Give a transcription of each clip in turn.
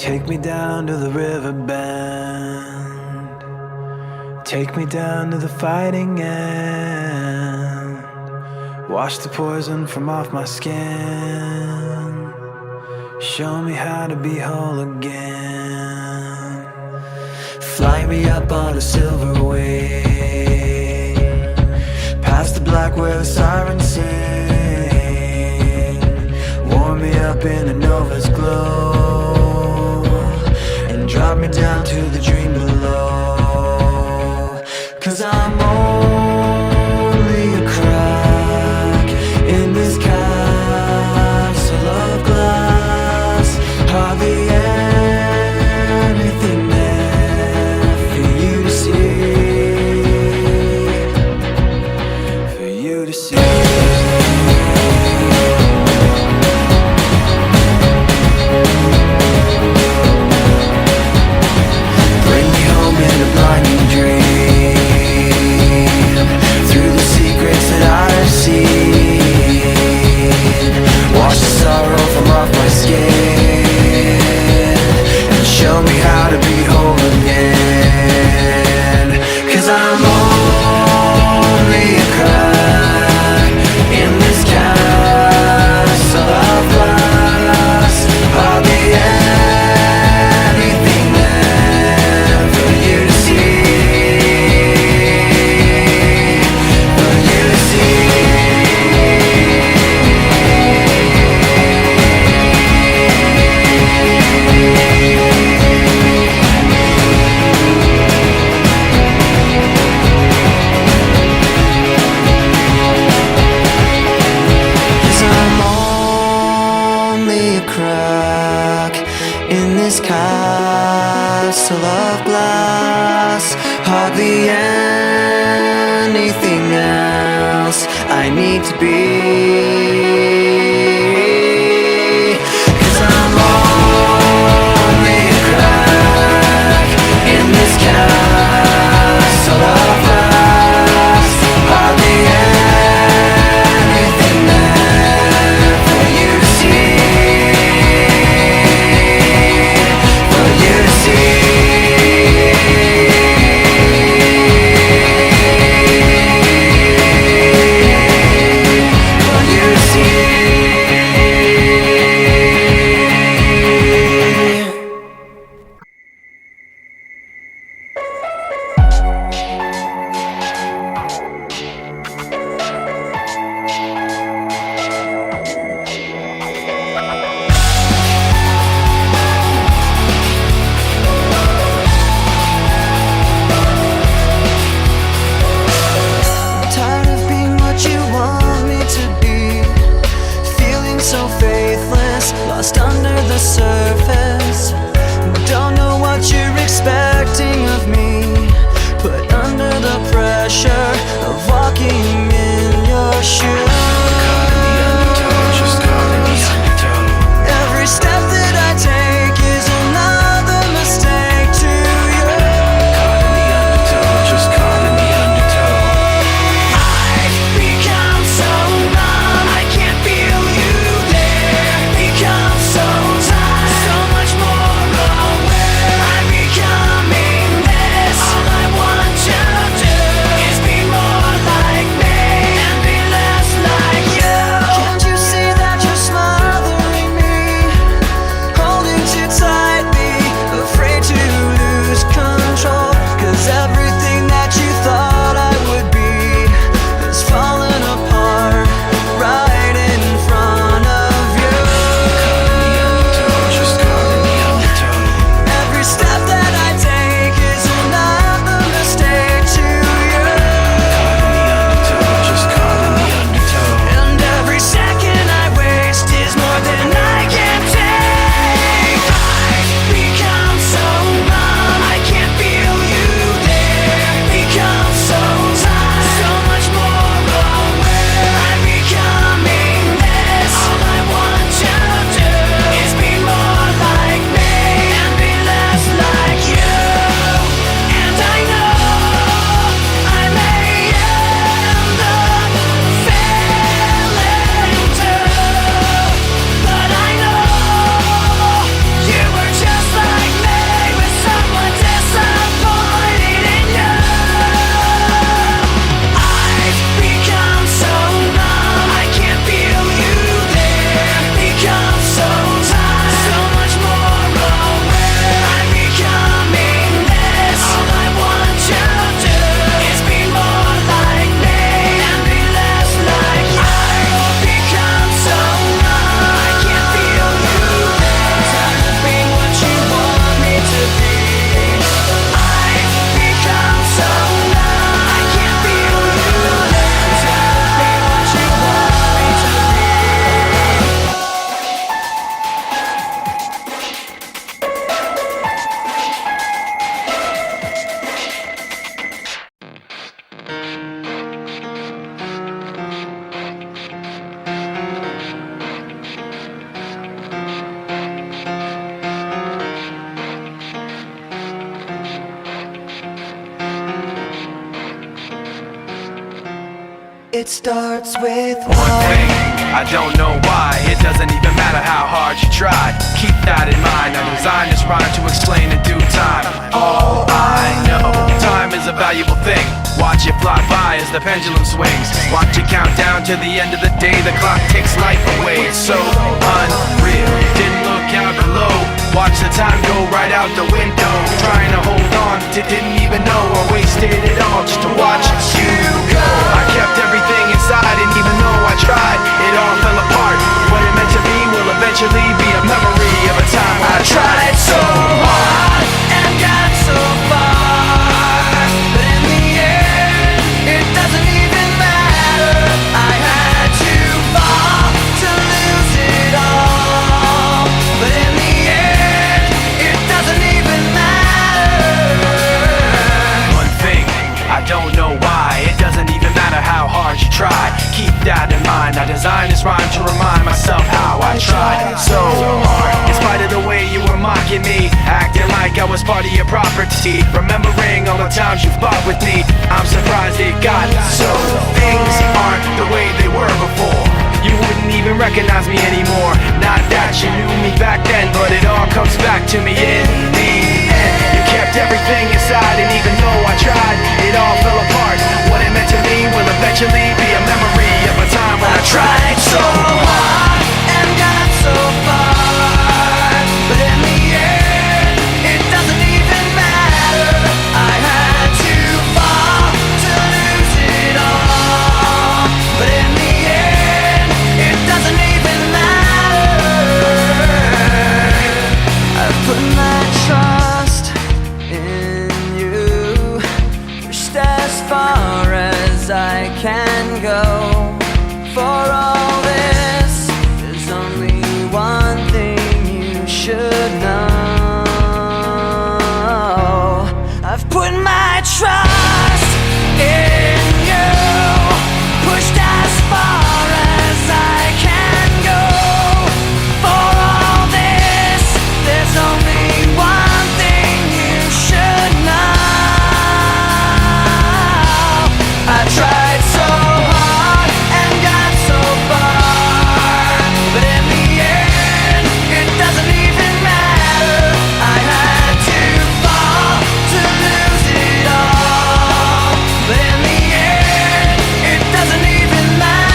Take me down to the river bend. Take me down to the fighting end. Wash the poison from off my skin. Show me how to be whole again. Fly me up on a silver wing, past the black where the sirens sing. Warm me up in a nova's glow, and drop me down to the dream below. 'Cause I'm only a crack in this castle of glass. Hardly anything there for you to see, for you to see. Crack in this castle of glass. Hardly anything else I need to be. 'Cause I'm only a crack in this castle of glass. Hardly anything there for you to see. You It starts with one thing, I don't know why. It doesn't even matter how hard you try. Keep that in mind. I designed this rhyme to explain in due time. All I know, time is a valuable thing. Watch it fly by as the pendulum swings. Watch it count down to the end of the day. The clock takes life away. It's so unreal. Didn't look out below. Watch the time go right out the window. Trying to hold on to didn't even know I wasted it all just to watch you go. I kept everything inside, and even though I tried, it all fell apart. What it meant to be will eventually be a memory of a time when I tried so hard and got so far, but in the end, it doesn't even matter. I had to fall to lose it all, but in the end, it doesn't even matter. One thing, I don't know why. It doesn't even matter how hard you try. Keep that in mind. I designed this rhyme to remind myself how I tried so hard. In spite of the way you were mocking me, acting like I was part of your property, remembering all the times you fought with me, I'm surprised it got so. Things aren't the way they were before. You wouldn't even recognize me anymore. Not that you knew me back then, but it all comes back to me in the end. You kept everything inside, and even though I tried, it all fell apart. What it meant to me will eventually be a memory of a time when I tried so hard and got so far, but in the end, it doesn't even matter. I had to fall to lose it all, but in the end, it doesn't even matter. I've put my trust in you, pushed as far as I can go. For all this, there's only one thing you should know. I've put my trust in you, pushed as far as I can go. For all this, there's only one thing you should know. I tried so hard and got so far, but in the end, it doesn't even matter. I had to fall to lose it all, but in the end, it doesn't even matter.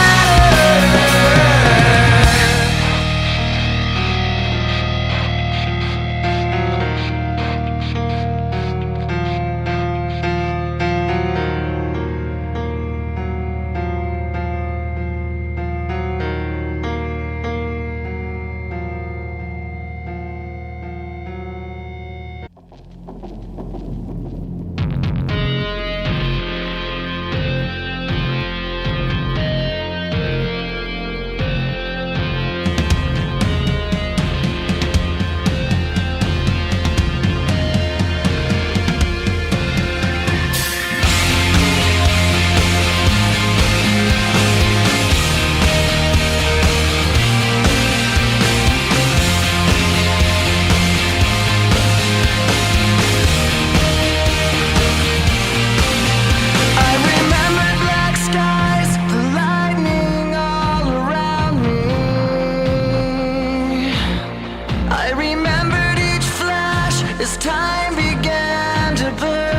Time began to blur,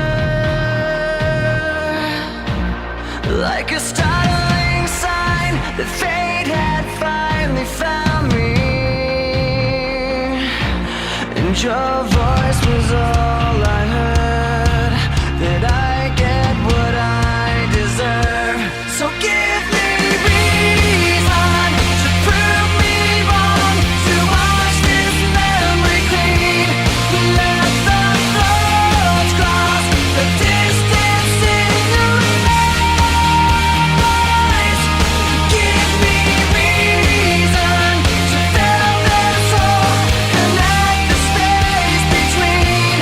like a startling sign that fate had finally found me, and your voice was all I heard, that I get what I deserve. So give me reason to prove me wrong, to wash this memory clean. Let the thoughts cross the distance in your eyes. Give me reason to fill this hole, connect the space between.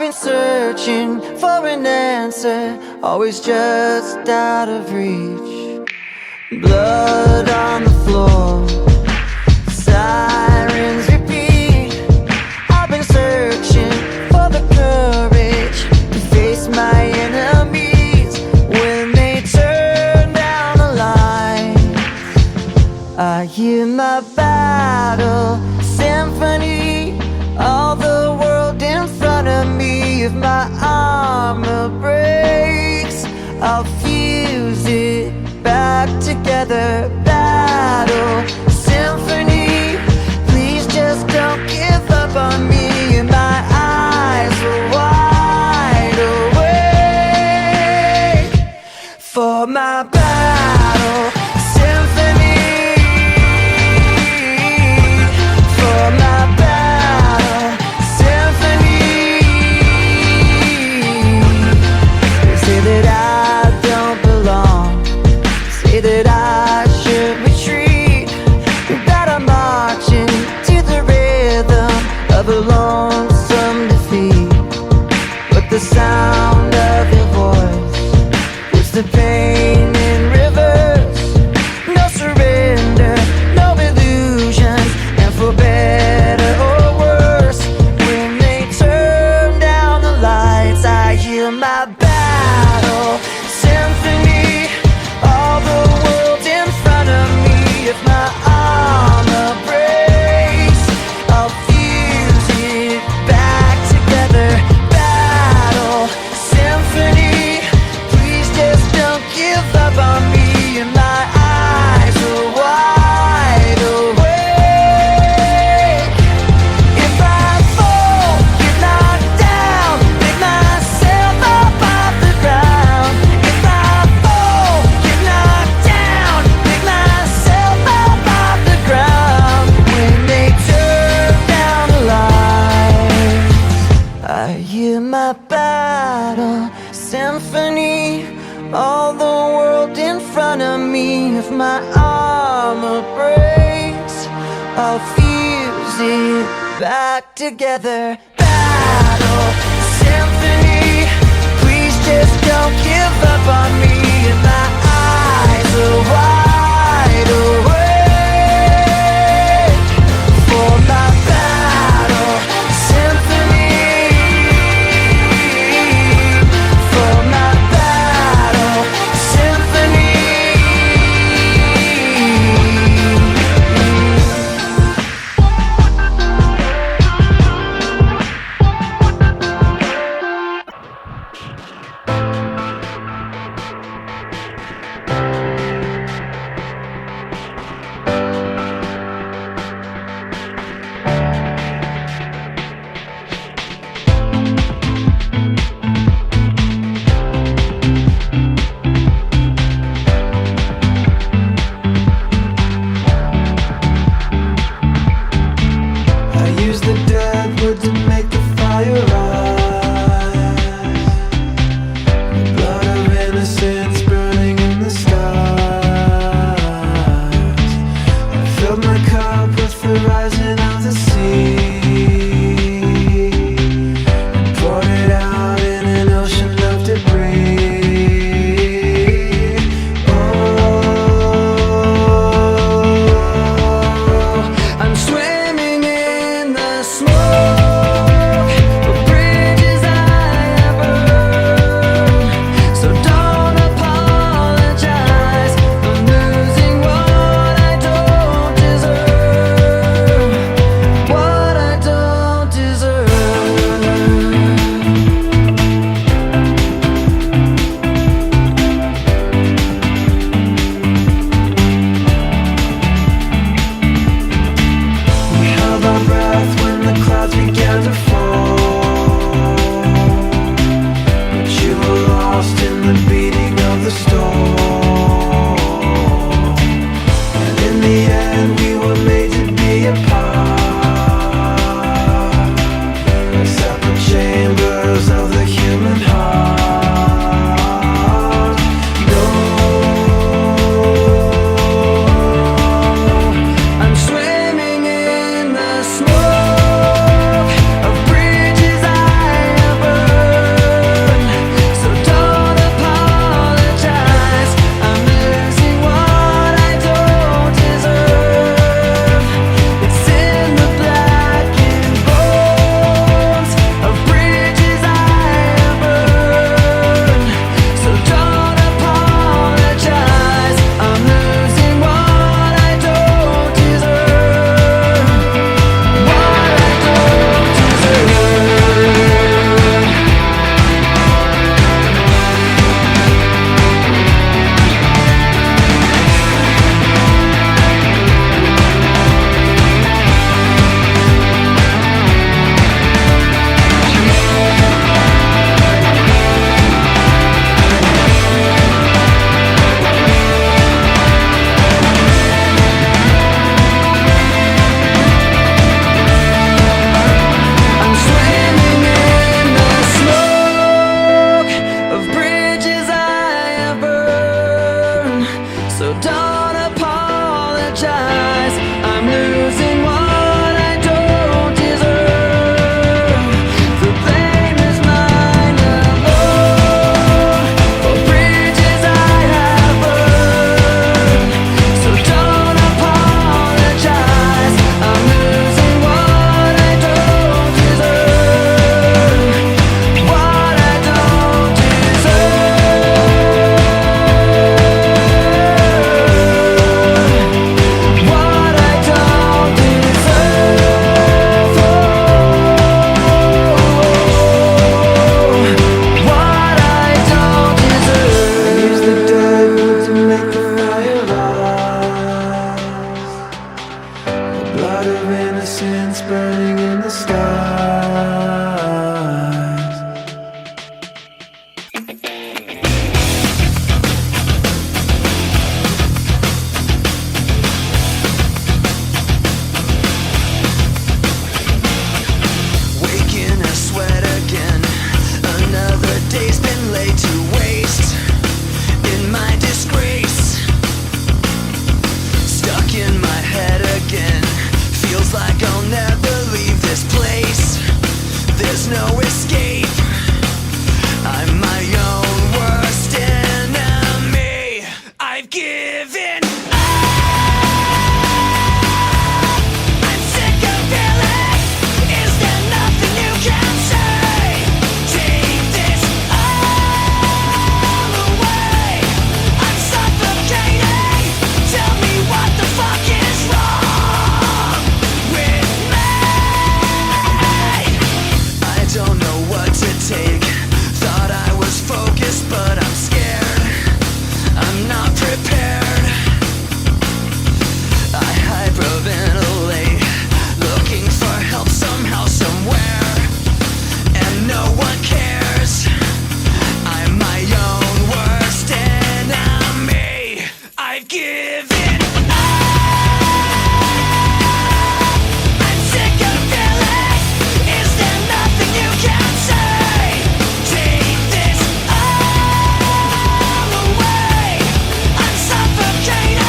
been searching for an answer, always just out of reach. Blood on the floor, sirens repeat. I've been searching for the courage to face my enemies when they turn down the lights. I hear my battle symphony, all the world in front of me. If my armor breaks, I'll fuse it back together. Battle symphony, please just don't give up on me. And my eyes are wide awake for my battle symphony, for my battle symphony. They say that I don't belong, say that I should retreat, that I'm marching to the rhythm of a lonesome defeat. But the sound of your voice puts the pain in reverse. No surrender, no illusions, and for better or worse, when they turn down the lights, I hear my battle symphony, all the world in front of me. If my armor breaks, I'll fuse it back together. Battle symphony, please just don't give up on me. And my eyes are wide awake. If I fall, get knocked down, pick myself up off the ground. If I fall, get knocked down, pick myself up off the ground. When they turn down the lights, I hear my battle symphony, all the world in front of me. If my armor breaks, I'll fuse it back together. Battle symphony, please just don't give up on me. And my eyes are wide awake for my battle symphony, for my battle symphony. Feels like I'll never leave this place. There's no escape. I'm my own worst enemy. I've given up. I'm sick of feeling. Is there nothing you can say? Take this all away. I'm suffocating. Tell me what the fuck is wrong with me. I don't know what to take. Thought I was focused, but I'm scared. I'm not prepared. I hyperventilate, looking for help somehow, somewhere, and no one cares. I'm my own worst enemy. I've given up. I'm sick of feeling. Is there nothing you can say? Take this all away. I'm suffocating.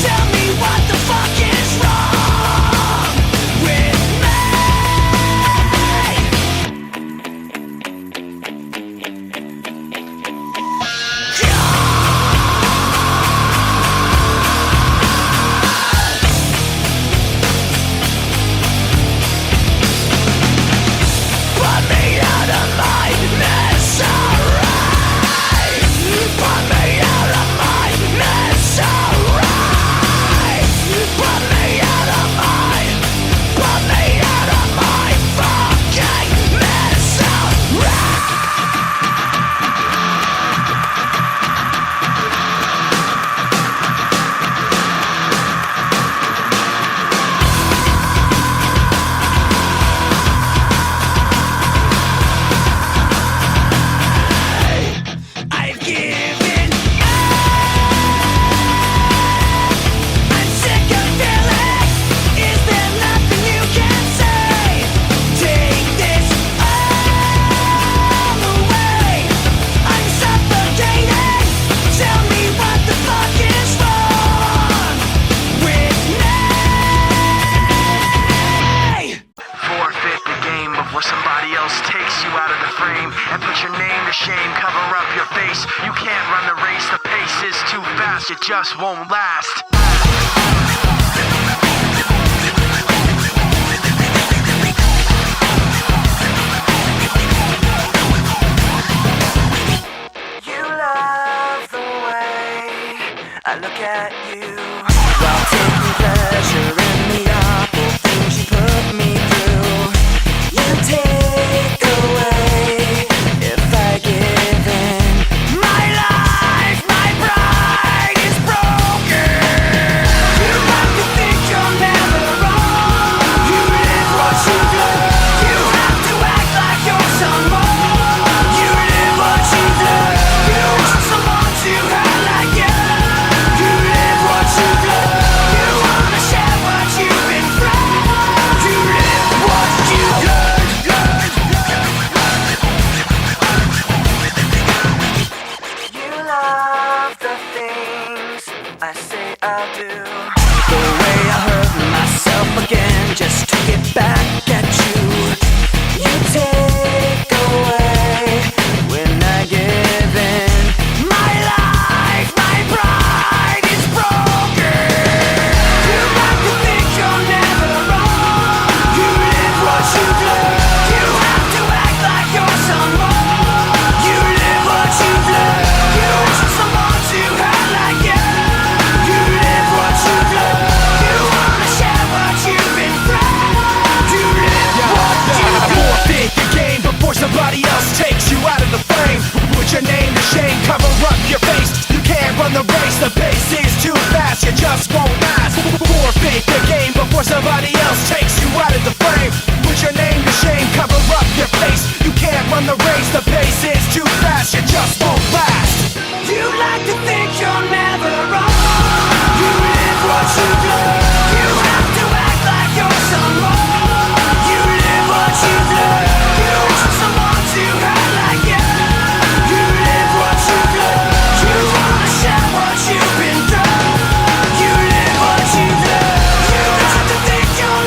Tell me what the fuck is wrong with me. Put me out of my misery. Put me out of my misery. Put me out of my fucking misery. I've given up. I'm sick of feeling. Is there nothing you can say? Take this all away. I'm suffocating. Tell me what the fuck is wrong with me. Forfeit the game before somebody else takes you out of the frame and put your name to shame, cover up your face. You can't run the race, the pace is too fast, it just won't last. You love the way I look at you while taking pleasure in the awful things you put me through. You take away if I give in. My life, my pride is broken. You like to think you're never wrong. You live what you do. You have to act like you're someone. You live what you do. You want someone to hurt like you. You live what you do. You wanna share what you've been through. You live what you do. You love the things I say I'll do. The way I hurt myself again just to get back at you. You take away when I give in. My life, my pride is broken. You like to think you're never wrong. You live what you do. You have to act like you're someone. You live what you do. You want someone to hurt like you. You live what you do. You wanna share what you've been through. You live what you do. Forfeit the game before somebody else takes you out of the frame. Put your name to shame, cover up your face. You can't run the race, the pace is too fast, you just won't last. Forfeit the game before somebody else takes you out of the frame. Put your name to shame, cover up your face. You can't run the race, the pace is too fast, you just won't last. You like to think you're never wrong. You live what you do. You have to act like you're someone. You live what you do. You want someone to hurt like you. You live what you do. You wanna share what you've been through. You live what you do. You like to think you're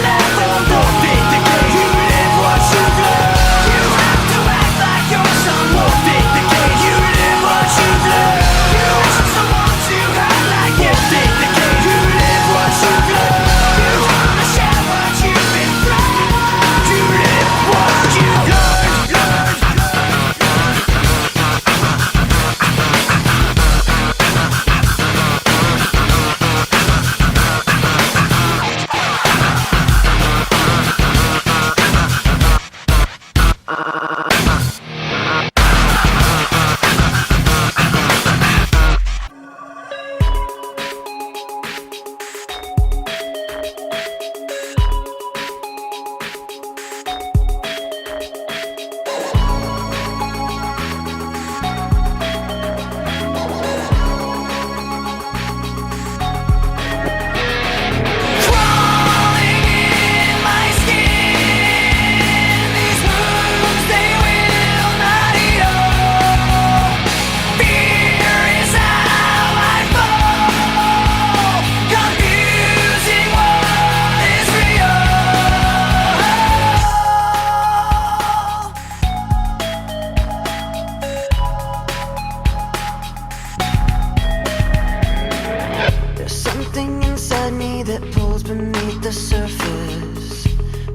something inside me that pulls beneath the surface,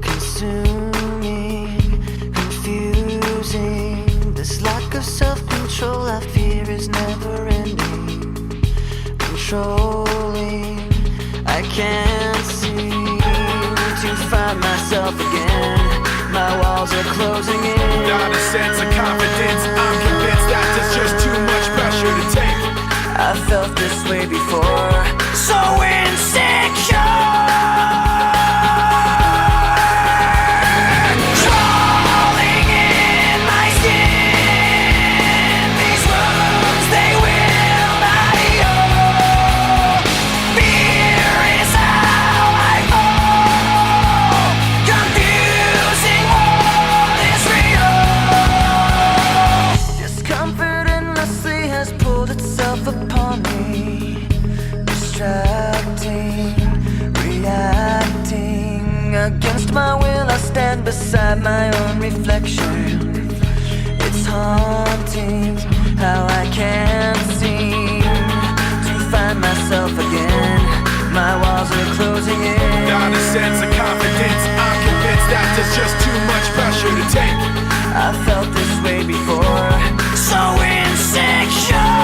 consuming, confusing. This lack of self-control I fear is never ending, controlling. I can't seem to find myself again. My walls are closing in. Not a sense of confidence. I'm convinced that there's just too much pressure to take. I felt this way before, so insecure. Crawling in my skin, these wounds, they will not heal. Fear is how I fall, confusing what is real. Discomfort endlessly has pulled itself upon me, distracting, reacting. Against my will I stand beside my own reflection. It's haunting how I can't seem to find myself again. My walls are closing in. Not a sense of confidence. I'm convinced that there's just too much pressure to take. I felt this way before, so insecure.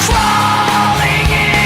Crawling in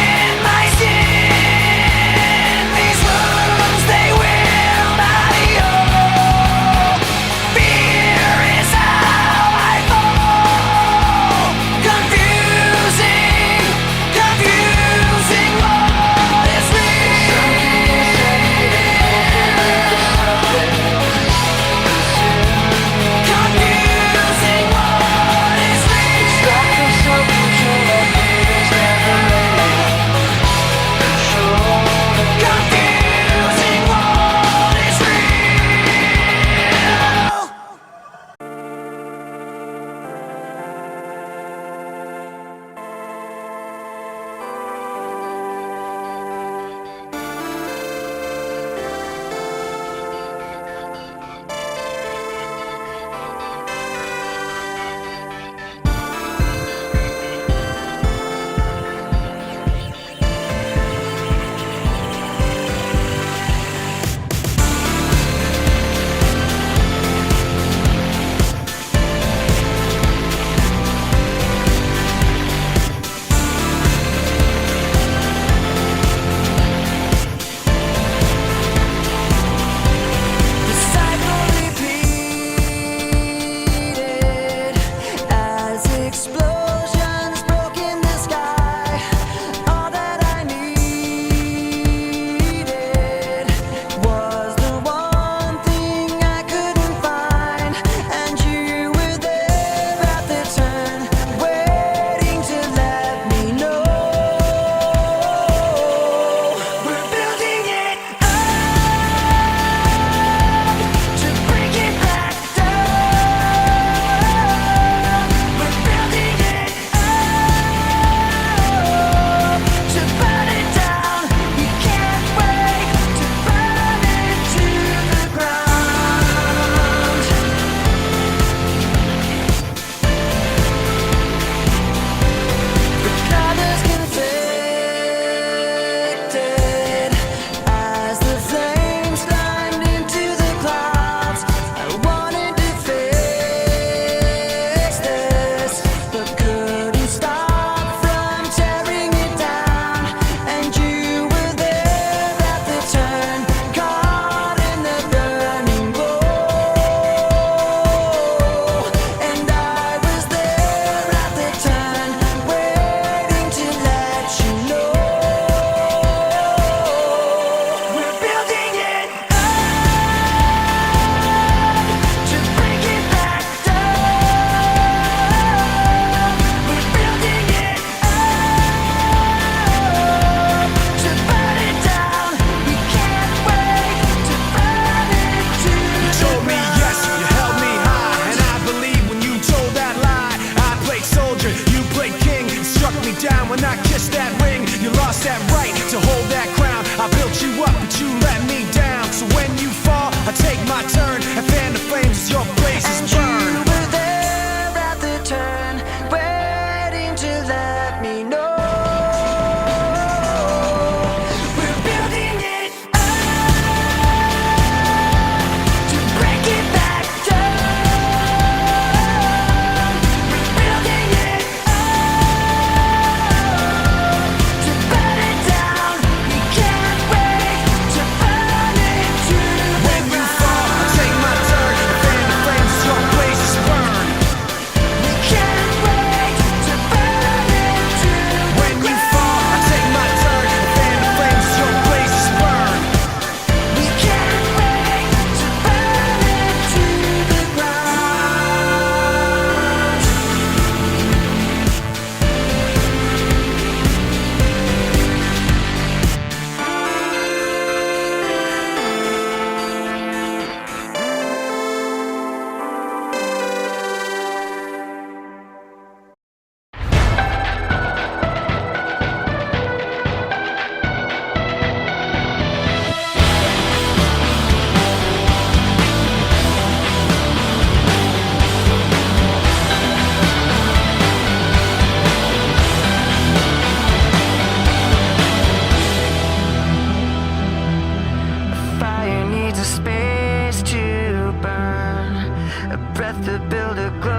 breath to build a glow.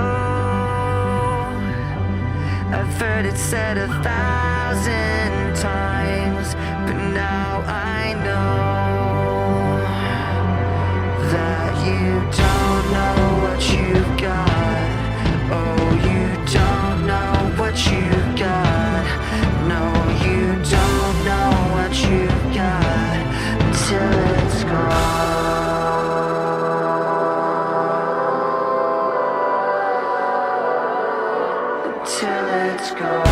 I've heard it said 1,000 times, but now I know that you don't know what you've got. Oh, you don't know what you've got. No, you don't know what you've got until it's gone. Until it's gone.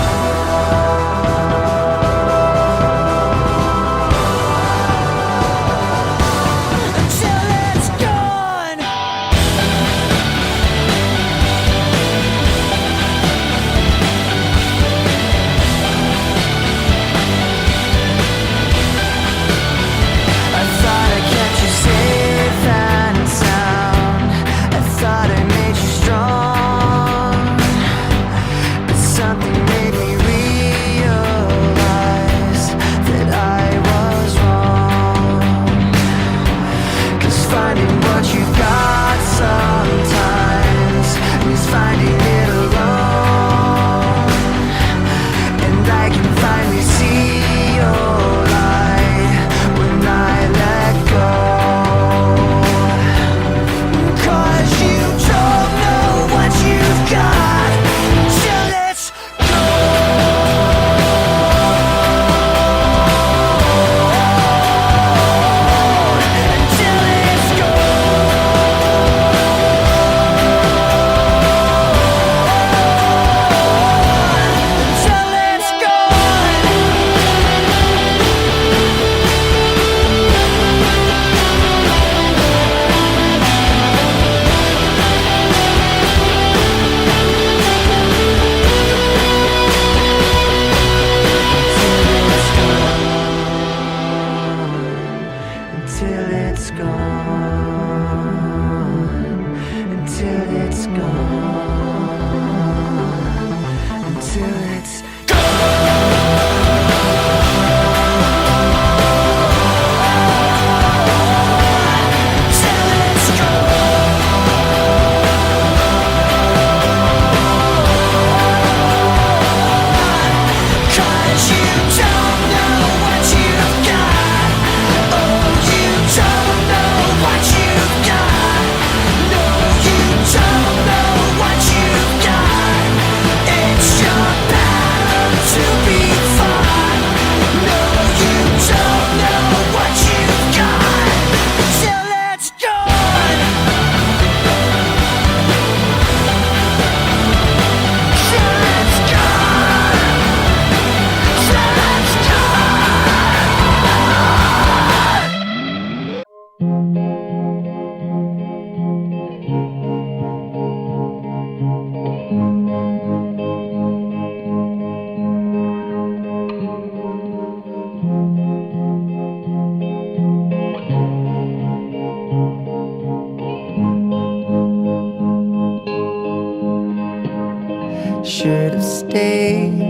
Should have stayed,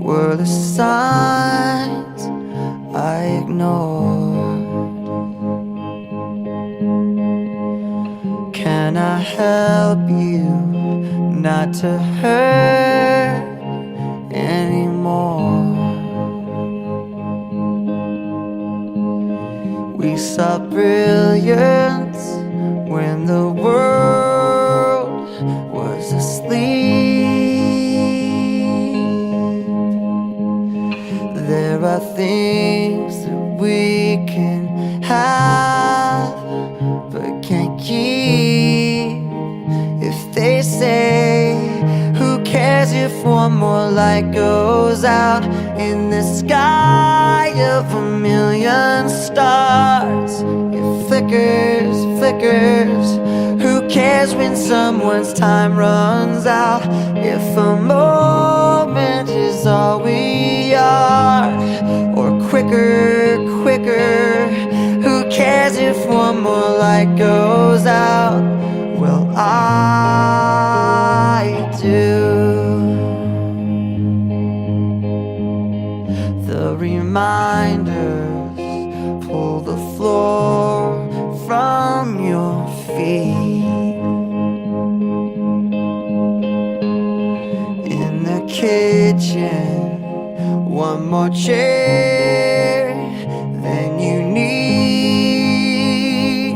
were the signs I ignored. Can I help you not to hurt anymore? We saw brilliance when the world was asleep. There are things that we can have but can't keep. If they say, who cares if one more light goes out in the sky of 1,000,000 stars? It flickers, flickers. Who cares when someone's time runs out? If a moment is all we are, or quicker, quicker. Who cares if one more light goes out? Well, I do. The reminders pull the floor from your feet. kitchen, one more chair than you need.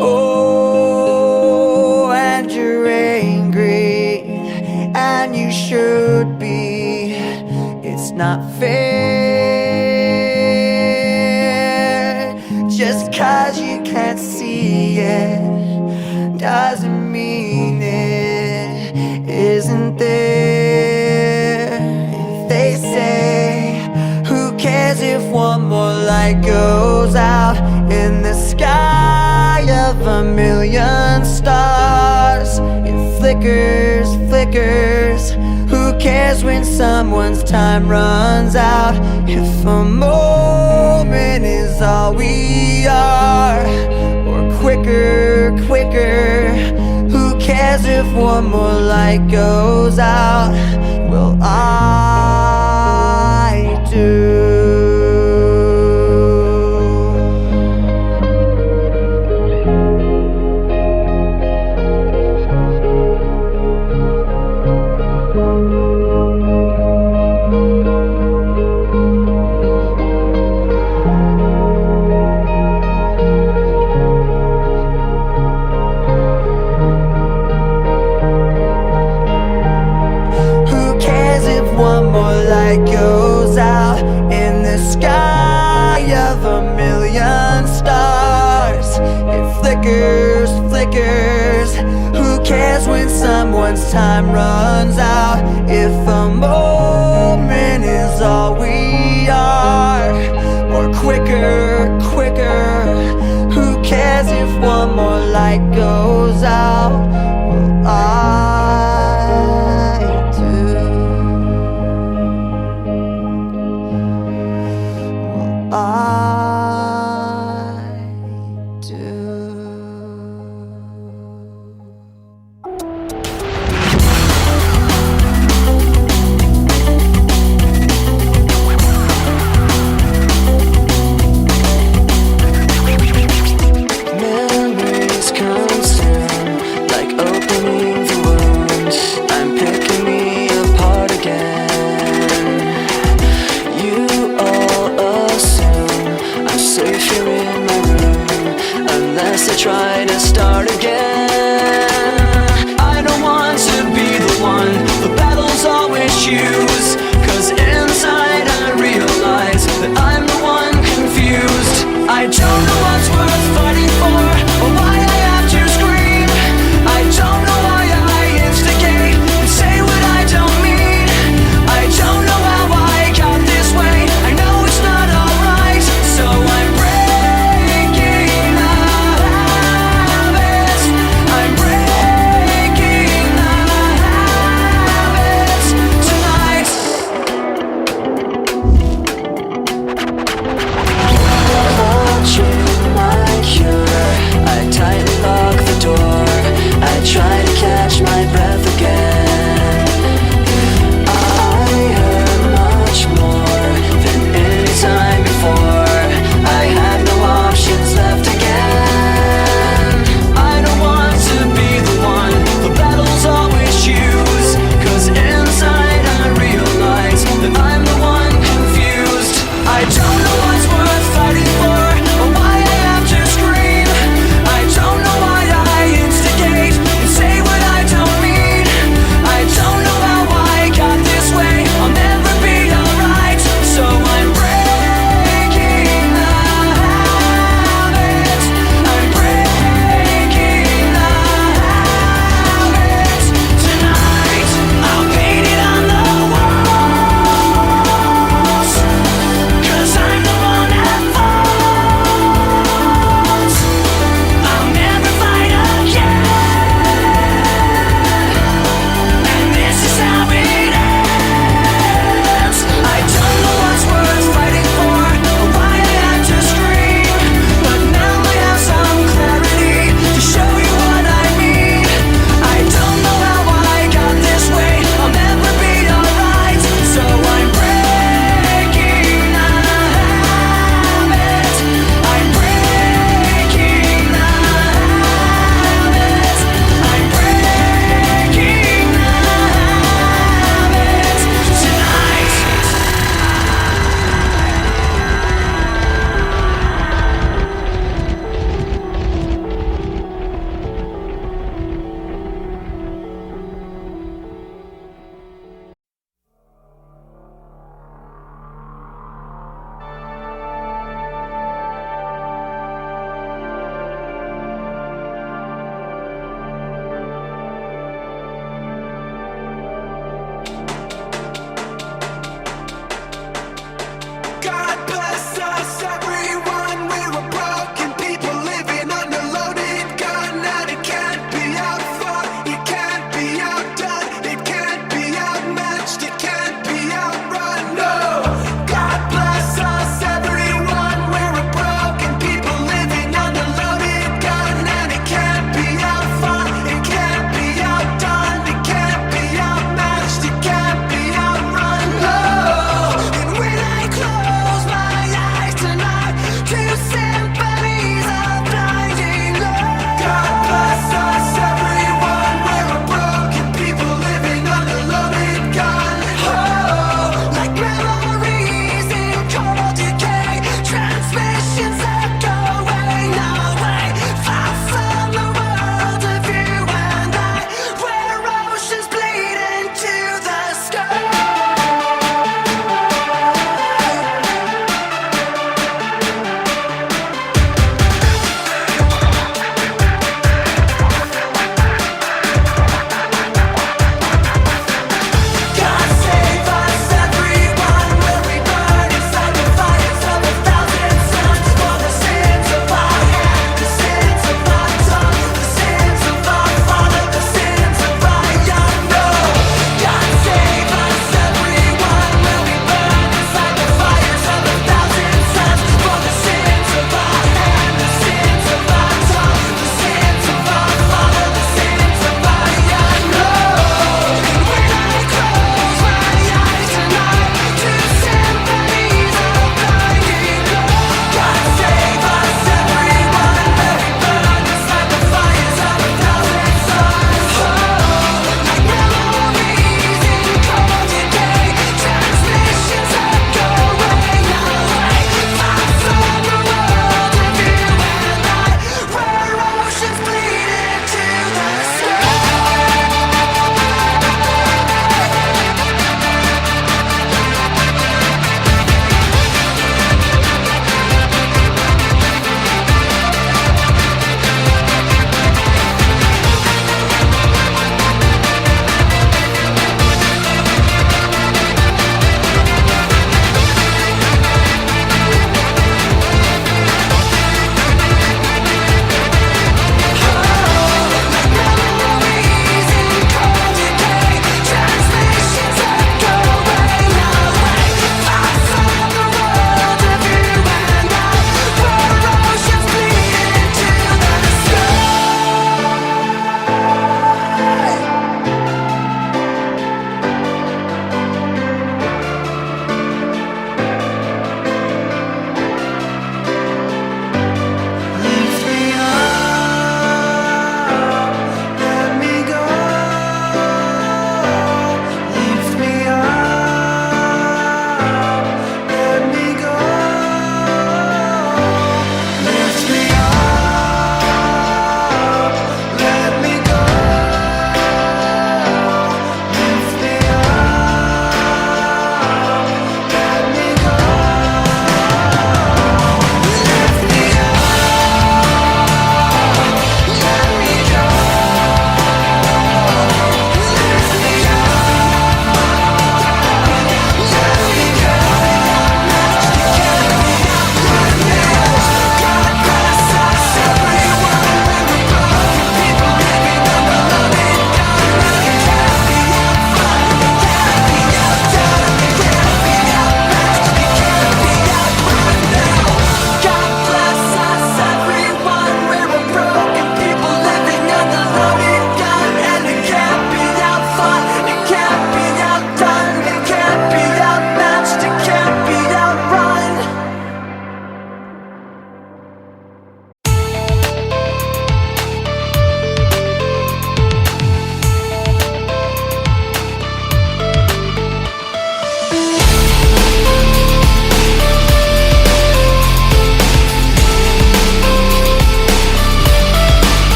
Oh, and you're angry, and you should be. It's not fair. Just 'cause you can't see it doesn't mean it isn't there. If they say, who cares if one more light goes out in the sky of a million stars? It flickers, flickers. Who cares when someone's time runs out? If a moment is all we are, or quicker, quicker. Who cares if one more light goes out? Well, I do. Goes out in the sky of a million stars. It flickers, flickers. Who cares when someone's time runs out? If a moment is all we are, or quicker, quicker. Who cares if one more light goes out? Well, I do. I do. Memories consume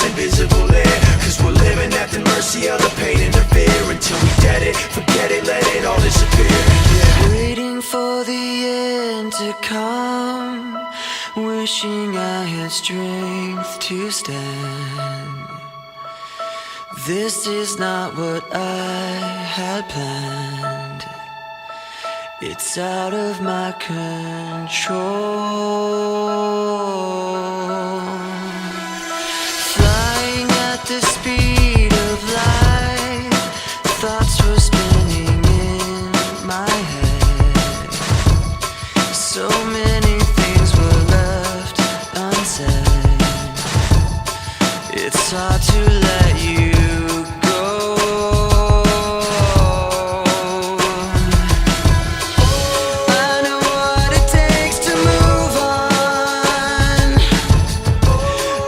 this invisible air. Cause we're living at the mercy of the pain and the fear. Until we get it, forget it, let it all disappear. Yeah. Waiting for the end to come, wishing I had strength to stand. This is not what I had planned. It's out of my control. Flying at the speed of light, thoughts were spinning in my head. So many things were left unsaid. It's hard to let you go. I know what it takes to move on.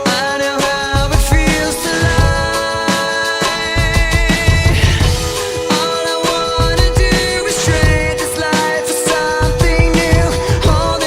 I know how it feels to lie. All I wanna do is trade this life for something new. Hold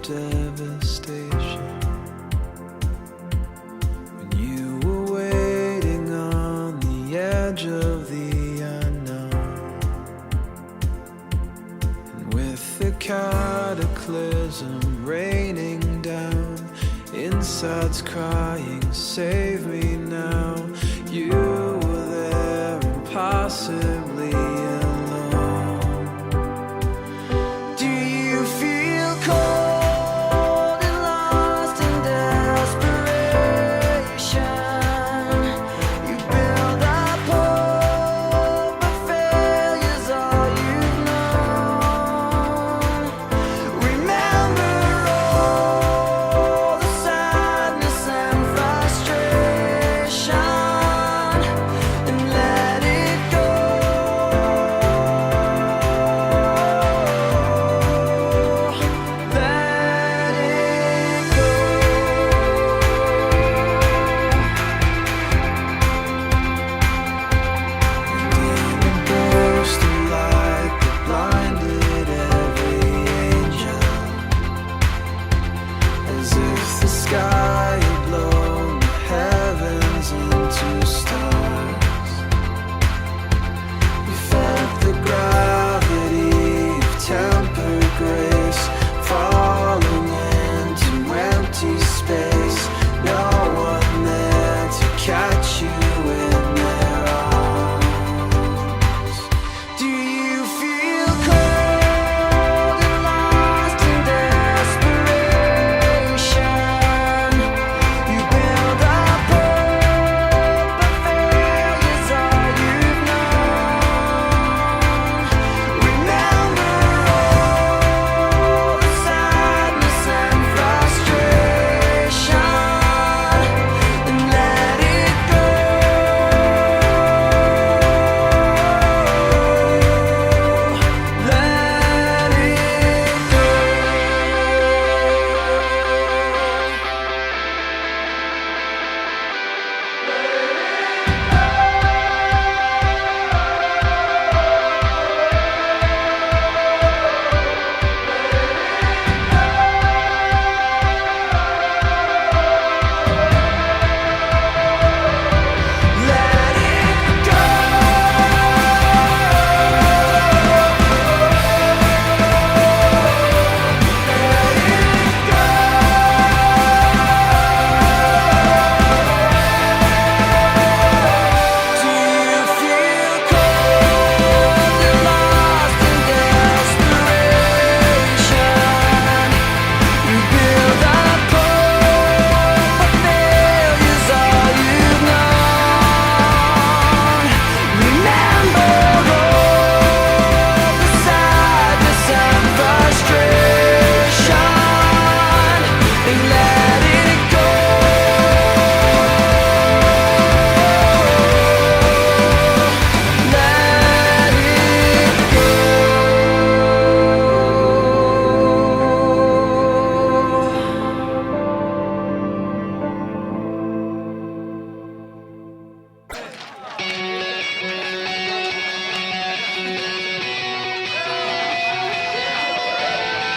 devastation. When you were waiting on the edge of the unknown, and with the cataclysm raining down, inside's crying, save me now. You were there, impossibly alone. Do you feel cold and lost in desperation? You build up hope, but failure's all you've known. Remember all the sadness and frustration, and let it go. Let it go. And in a burst of light that blinded every angel, as if the sky had blown the heavens into stars. You felt the gravity of tempered grace falling into empty space. No one there to catch you in their arms. Do you feel cold and lost in desperation? You build up hope, but failure's all you've known. Remember all the sadness and frustration, and let it go. Let it go. Let it go. Do you feel cold and lost in desperation? You build up hope, but failure's all you've known. Remember all the sadness and frustration, and let it go. Let it go.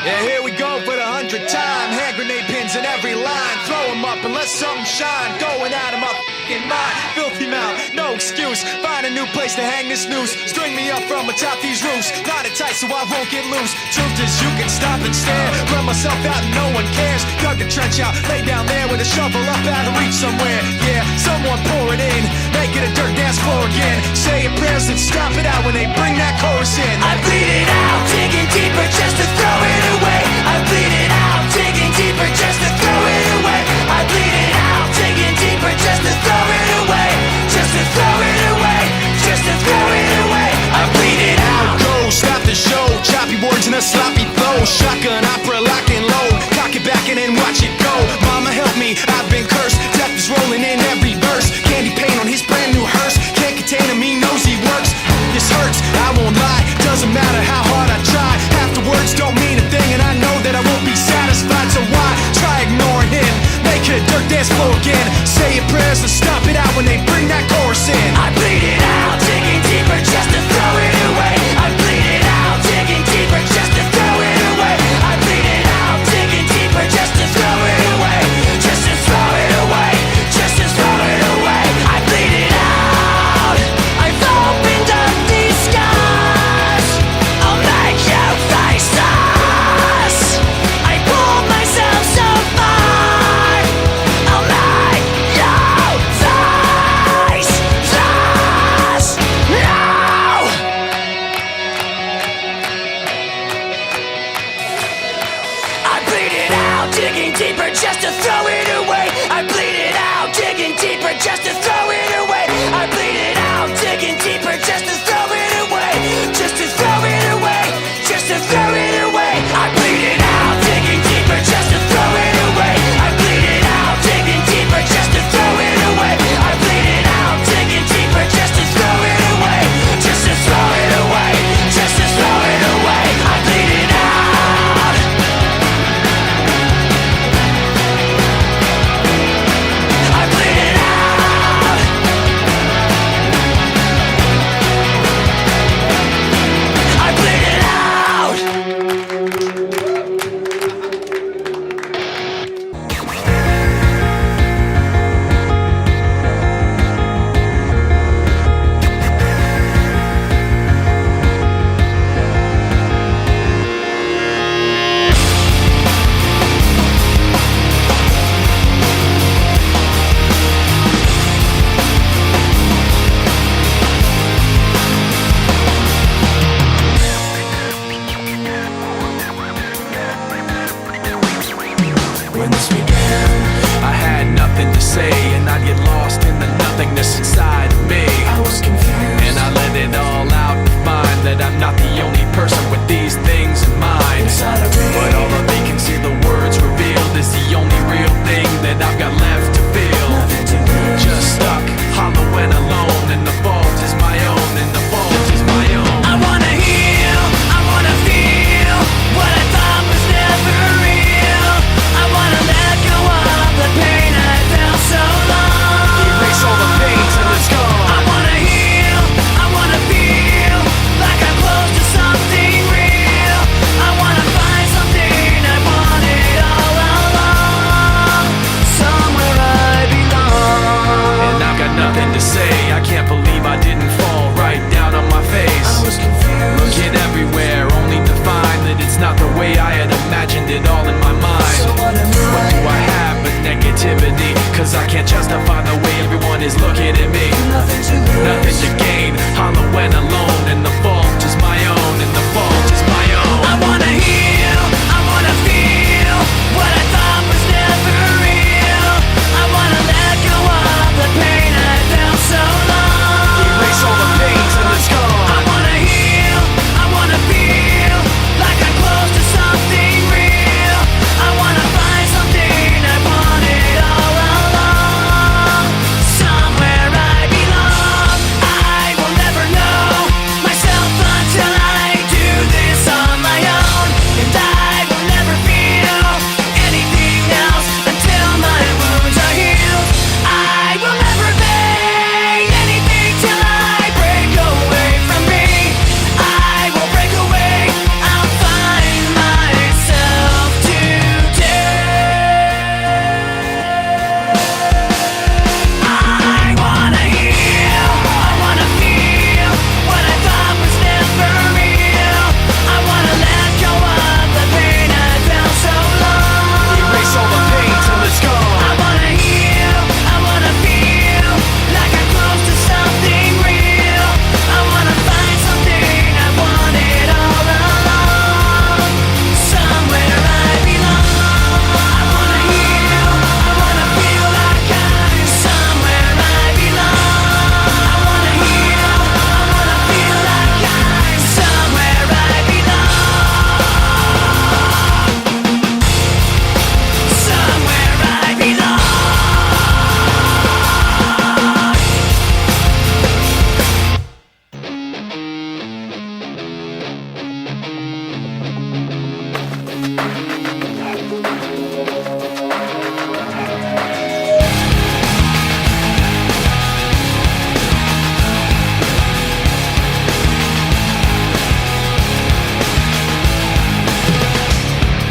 Yeah, here we go for the 100th time. Hand grenade pins in every line. Throw 'em up and let something shine. Going out of my f***ing mind. Filthy mouth, no excuse. Find a new place to hang this noose. String me up from atop these roofs. Knot it tight so I won't get loose. Truth is you can stop and stare. Run myself out and no one cares. Dug the trench out, lay down there with a shovel up out of reach somewhere. Yeah, someone pour it in. Make it a dirt dance floor again. Say your prayers and stop it out when they bring that chorus in. I bleed it out, digging deeper just to throw it away. I bleed it out, digging deeper just to throw it away. I bleed it out, digging deeper just to throw it away. Just to throw it away. Just to throw it away. I bleed it out. Go, stop the show. Choppy words and a sloppy flow. Shotgun opera lock and load. Cock it back and then watch it go. Mama help me, I've been cursed. Death is rolling in every verse. Candy paint on his brand new hearse. Can't contain him, he knows he works. This hurts, I won't lie. Doesn't matter how hard I try. Half the words don't mean a thing and I know out, digging deeper just to throw it away. I bleed it out, digging deeper just to throw it away. I bleed it out, digging deeper just to throw it away. Just to throw it away, just to throw it away. I bleed it out, digging deeper just to throw it away. I bleed it out, digging deeper just to throw it away. I bleed it out, digging deeper just to throw it away. Just to throw it away, just to throw it away. I bleed it out. I bleed it out. I bleed it out. When this began, I had nothing to say, and I'd get lost in the nothingness inside of me. I was confused, and I let it all out to find that I'm not the only person with these things in mind. Inside of me, but all the vacancy the words revealed is the only real thing that I've got left to feel. Just stuck, hollow and alone, and the fault is my own, and the fault is my own. I wanna heal, I wanna feel what I thought was never real. I wanna let go of the pain I felt so long. Erase all the pain till it's gone. I wanna heal, I wanna feel like I'm close to something real. I wanna find something I wanted all along. Somewhere I belong. And I've got nothing to say. I can't believe I didn't fall right down on my face. I was confused, Looking everywhere, only to find that it's not the way I had imagined it all in my mind. so what am What do I have but negativity? Cause I can't justify the way everyone is looking at me. Nothing to lose. Nothing to gain, hollow and alone, and the fault is my own, and the fault is my own. I wanna heal, I wanna feel what I thought was never real. I wanna let go of the pain I felt so long. Erase all the pain till it's gone. I wanna heal, I wanna feel like I'm close to something real. I wanna find something I wanted all along. Somewhere I belong. I will never know myself until I do this on my own. And I will never feel anything else until my wounds are healed. I will never fade anything till I break away from me. I will break away, I'll find myself today. I wanna heal, I wanna feel what I thought was never real. I wanna let go of the pain I felt so long. Erase all the pain till it's gone. I wanna heal, I wanna feel like I'm close to something real. I wanna find something I wanted all along. Somewhere I belong. I wanna heal, I wanna feel like I'm somewhere I belong. I wanna heal, I wanna feel like I'm somewhere I belong. Somewhere I belong.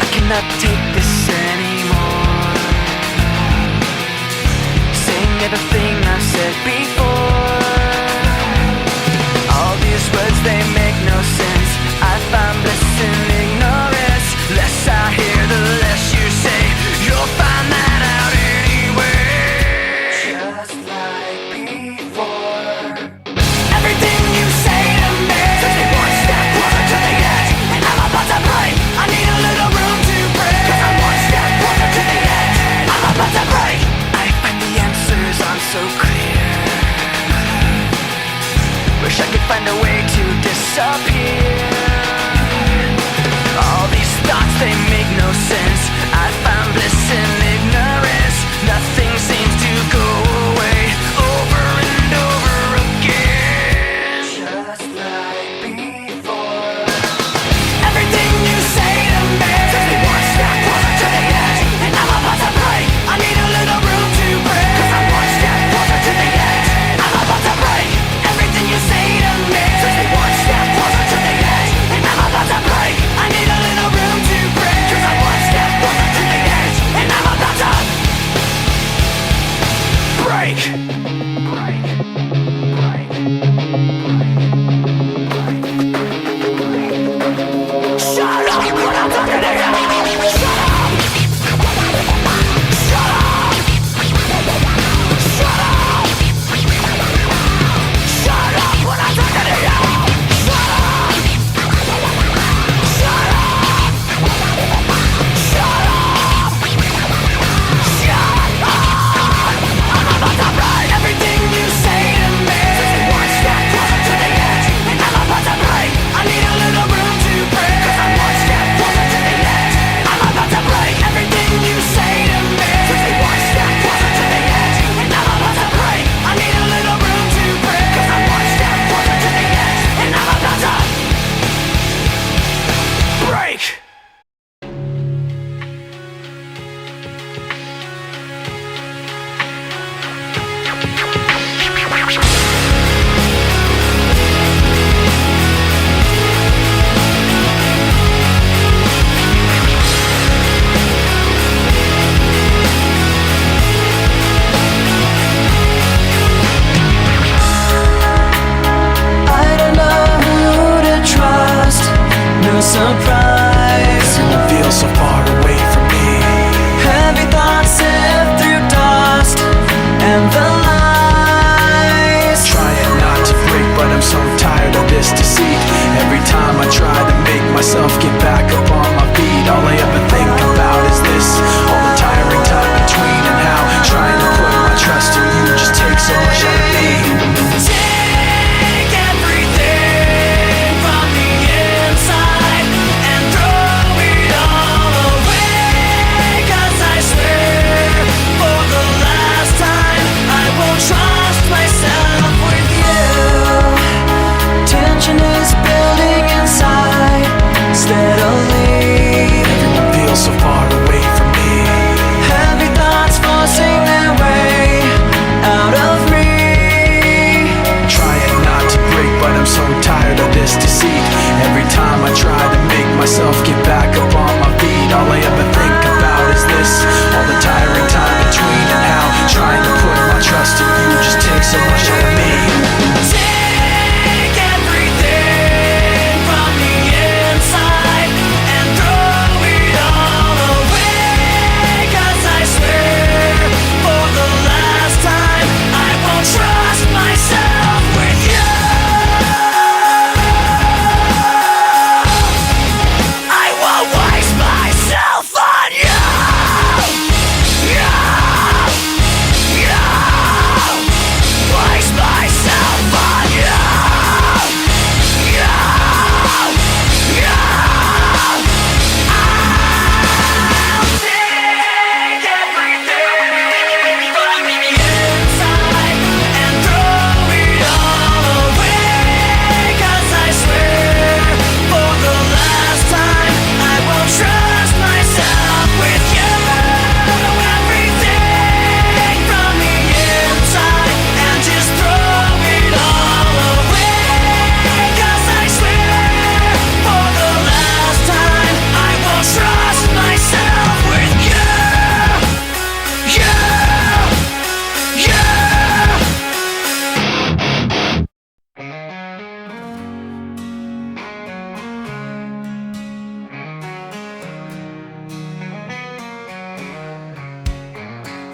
I cannot take this anymore. Saying everything I said before. All these words, they make no sense. I find bliss in ignorance. Less I hear, the less you say. You'll find that out anyway. Just like before. Everything you say to me takes me one step closer to the edge, and I'm about to break. I need a little room to breathe. 'Cause I'm one step closer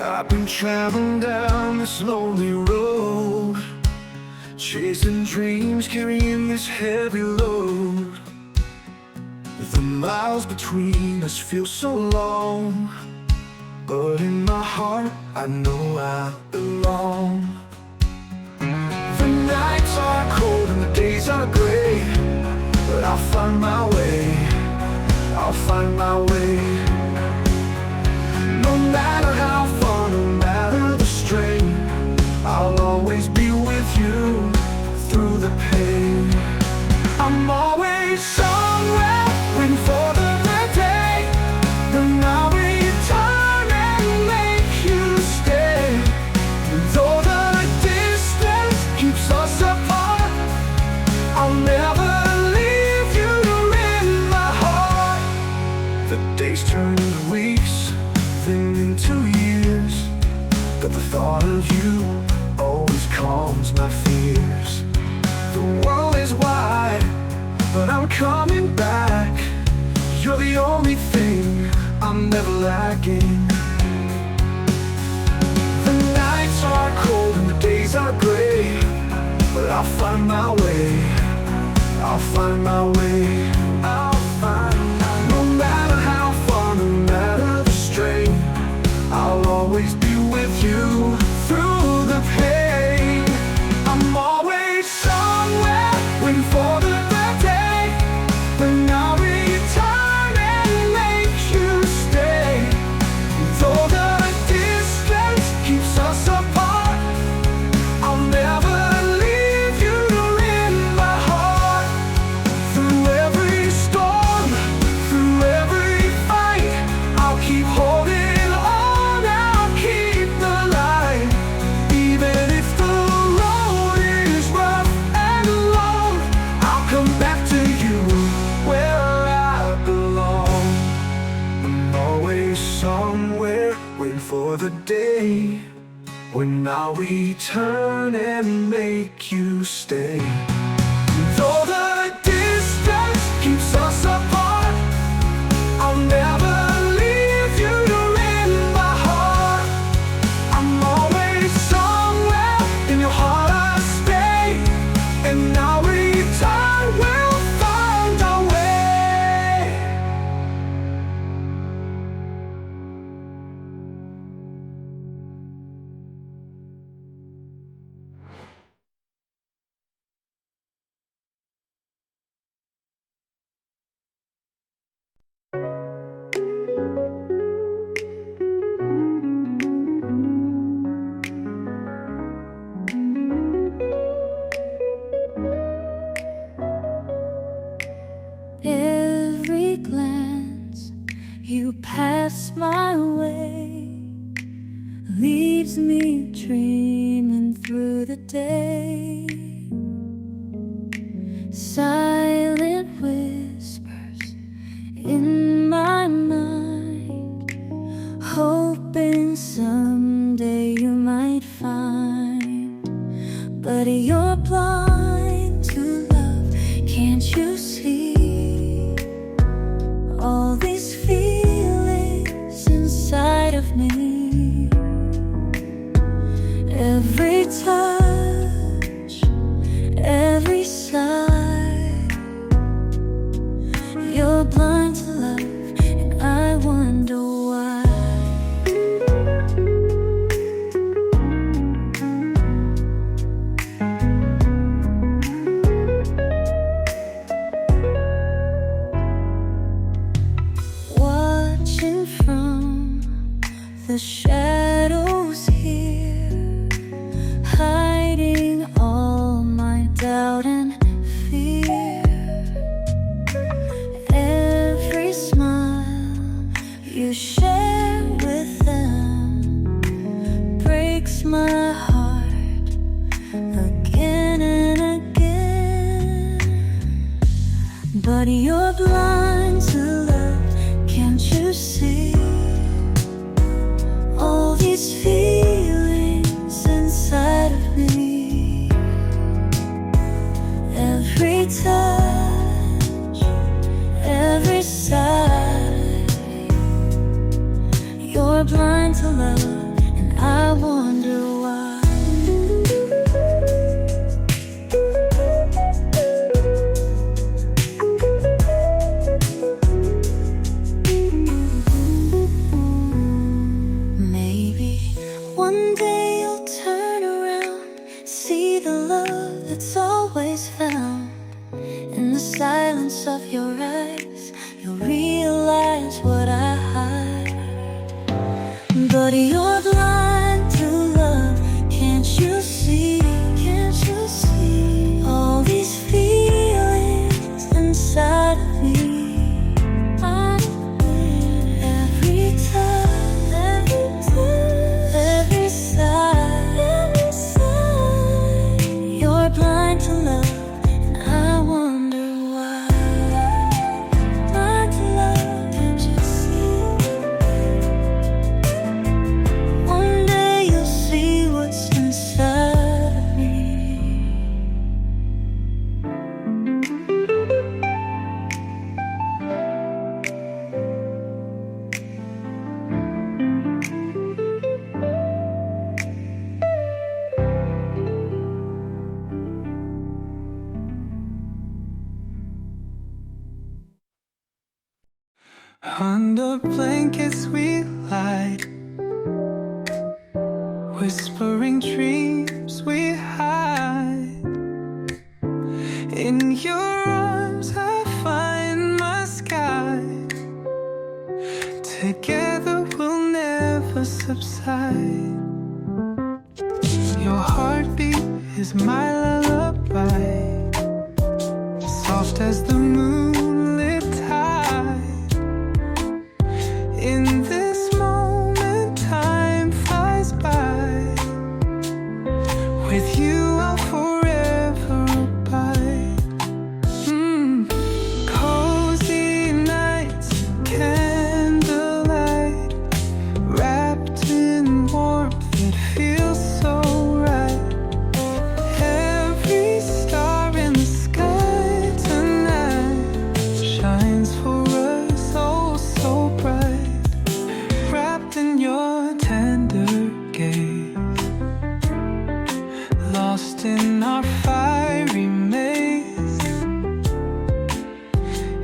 I've been traveling down this lonely road, chasing dreams, carrying this heavy load. The miles between us feel so long, but in my heart I know I belong. The nights are cold and the days are gray, but I'll find my way, I'll find my way. No matter how far, no matter the strain, I'll always be with you through the pain. I'm always somewhere waiting for the day when I'll return and make you stay. Though the distance keeps us apart, I'll never leave you in my heart. The days turn into weeks, then into years, but the thought of you always calms my fears. The world is wide, but I'm coming back. You're the only thing I'm never lacking. The nights are cold and the days are gray, but I'll find my way, I'll find my way, I'll find my way. No matter how far, no matter the strain, I'll always be with you through the pain. I'm always somewhere waiting for the day when I'll return and make you stay. Though the distance keeps us apart, I'll never leave you in my heart. Through every storm, through every fight, I'll keep holding on, I'll keep the light. Even if the road is rough and long, I'll come back to you where I belong. I'm always somewhere waiting for the day when I'll return and make you stay. Though the distance keeps us apart, I'll never leave you in my heart. I'm always somewhere in your heart I stay, and I'll return, we'll find our way. Every glance you pass my way leaves me dreaming through the day. Silent whispers in my mind, hoping someday you might find. But you're blind to love, can't you see? All these feelings inside of me, every touch, every sigh. You're blind to love, and I wonder why. Watching from the shadows here, hiding all my doubt and fear. Every smile you share with them breaks my heart again and again. But you're blind to love, can't you see? All these feelings inside of me, every touch, every sigh. You're blind to love, I wonder why. Maybe one day you'll turn around, see the love that's always found in the silence of your eyes. You'll realize what I hide. But you're blind to love. Can't you see? Can't you see all these feelings inside of me? Every time, every sigh, you're blind to love, and I wonder why. Blind to love, can't you see? One day you'll see what's inside of me. Under blankets we lied, whispering dreams we hide. In your arms I find my sky. Together we'll never subside. Your heartbeat is my lullaby, soft as the moonlit tide. In this moment time flies by. With you I'll forever abide. Cozy nights, candlelight, wrapped in warmth that feels so right. Every star in the sky tonight shines for us, oh so bright. Wrapped in your tender gaze, lost in our fiery maze.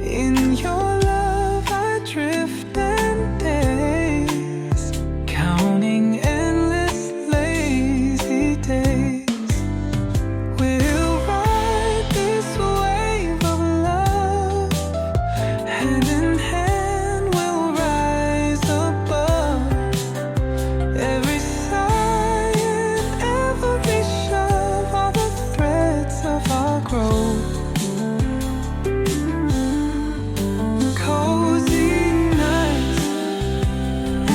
In your love I drift and daze, counting endless lazy days. We'll ride this wave of love, hand in hand we'll rise above. Every sigh and every shove are the threads of our growth. Cozy nights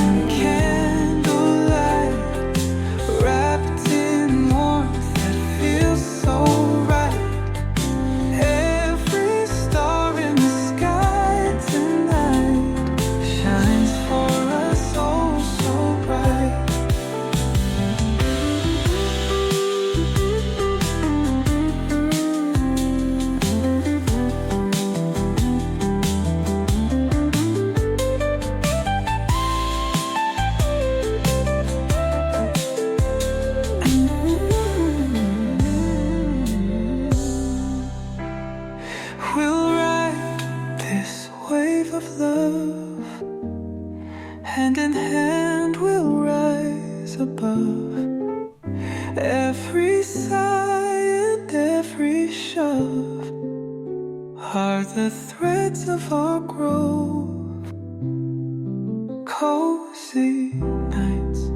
and candlelight, wrapped in warmth that feels so right. Every star in the sky tonight shines for us, oh so bright. We'll ride this wave of love, hand in hand we'll rise above. Every sigh and every shove are the threads of our growth. Cozy nights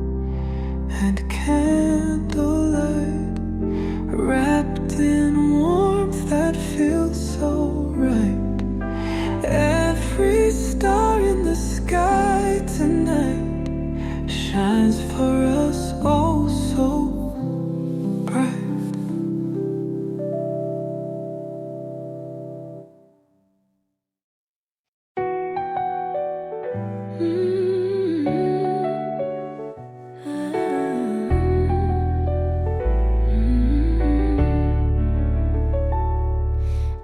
and candlelight, wrapped in warmth that feels so right. Every star in the sky tonight shines for us, oh so bright.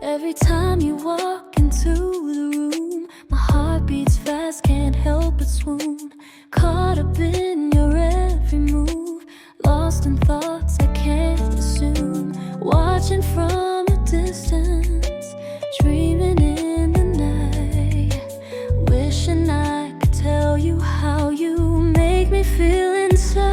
Every time you walk into the room, my heart beats fast, can't help but swoon. Caught up in your every move. lost in thoughts I can't assume. Watching from a distance, dreaming in the night, wishing I could tell you how you make me feel inside.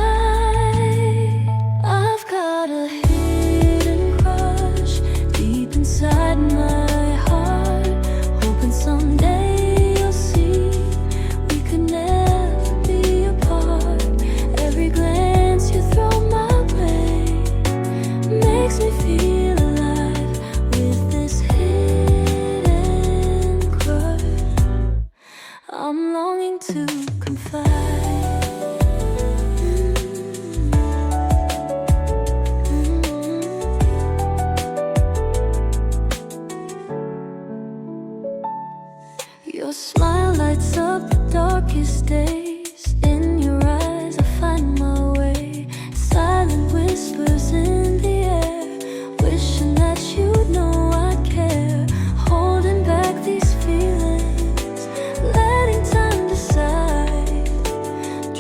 I've got a hidden crush deep inside my heart, hoping someday you'll see we could never be apart. Every glance you throw my way makes me feel alive with this hidden crush. I'm longing to confide. Your smile lights up the darkest days. In your eyes I find my way. Silent whispers in the air, wishing that you'd know I care. Holding back these feelings, letting time decide.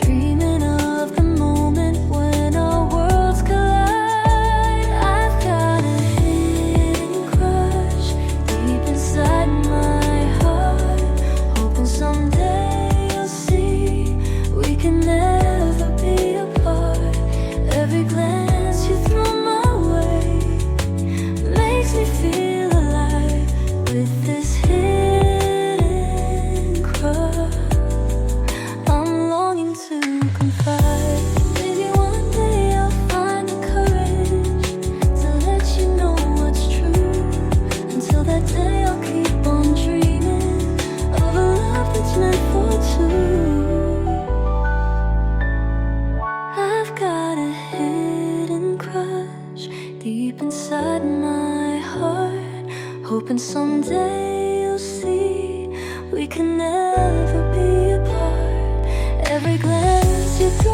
Dreaming of the moment when our worlds collide. I've got a hidden crush deep inside my heart, hoping someday you'll see we can never be apart. Every glance you throw my way makes me feel alive with this hidden crush. I'm longing to confide. Maybe one day I'll find the courage to let you know what's true. Until that day I'll keep on dreaming of a love that's meant for two. I've got a hidden crush deep inside my heart, hoping someday you'll see we can never be apart. Every glance you throw